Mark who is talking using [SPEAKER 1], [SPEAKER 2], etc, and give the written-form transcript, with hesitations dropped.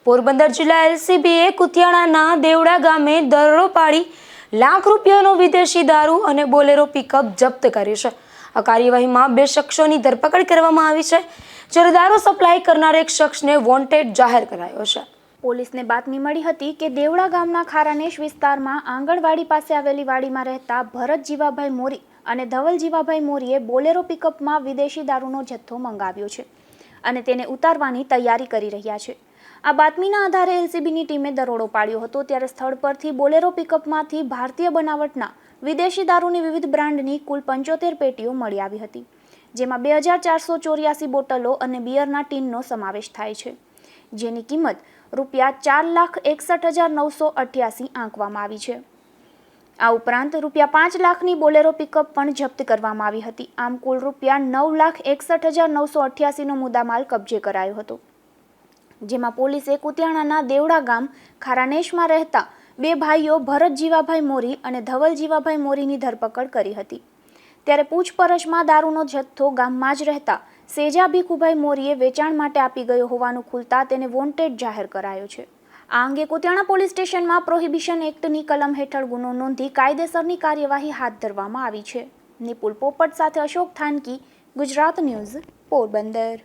[SPEAKER 1] પોરબંદર જિલ્લા એલસીબીએ કુતિયાણાના દેવડા ગામે દરોડો પાડી લાખ રૂપિયાનો વિદેશી દારૂ અને બોલેરો પિકઅપ જપ્ત કર્યું છે। આ કાર્યવાહીમાં 2 શખ્સોની ધરપકડ કરવામાં આવી છે, જ્યારે દારૂ સપ્લાય કરનાર એક શખ્સને વોન્ટેડ જાહેર કરાયો છે।
[SPEAKER 2] પોલીસને બાતમી મળી હતી કે દેવડા ગામના ખારાનેશ વિસ્તારમાં આંગણવાડી પાસે આવેલી વાડીમાં રહેતા ભરત જીવાભાઈ મોરી અને ધવલ જીવાભાઈ મોરીએ બોલેરો પિકઅપમાં વિદેશી દારૂનો જથ્થો મંગાવ્યો છે અને તેને ઉતારવાની તૈયારી કરી રહ્યા છે। આ બાતમીના આધારે એલસીબીની ટીમે દરોડો પાડ્યો હતો, ત્યારે સ્થળ પરથી બોલેરો પિકઅપમાંથી ભારતીય બનાવટના વિદેશી દારૂની વિવિધ બ્રાન્ડની કુલ 75 પેટીઓ મળી આવી હતી, જેમાં 2484 બોટલો અને બિયરના ટીનનો સમાવેશ થાય છે, જેની કિંમત રૂપિયા 4,61,988 આંકવામાં આવી છે। આ ઉપરાંત રૂપિયા 5 લાખની બોલેરો પિકઅપ પણ જપ્ત કરવામાં આવી હતી। આમ કુલ રૂપિયા 9,61,988નો મુદ્દામાલ કબજે કરાયો હતો, જેમાં પોલીસે કુતિયાણાના દેવડા ગામ ખારાનેશમાં રહેતા 2 ભાઈઓ ભરત જીવાભાઈ મોરી અને ધવલ જીવાભાઈ મોરીની ધરપકડ કરી હતી। ત્યારે પૂછપરછમાં દારૂનો જથ્થો ગામમાં જ રહેતા સેજા ભીખુભાઈ મોરીએ વેચાણ માટે આપી ગયો હોવાનું ખુલતા તેને વોન્ટેડ જાહેર કરાયો છે। આ અંગે કુતિયાણા પોલીસ સ્ટેશનમાં પ્રોહિબિશન એક્ટની કલમ હેઠળ ગુનો નોંધી કાયદેસરની કાર્યવાહી હાથ ધરવામાં આવી છે। નિપુલ પોપટ સાથે અશોક થાનકી, ગુજરાત ન્યૂઝ, પોરબંદર।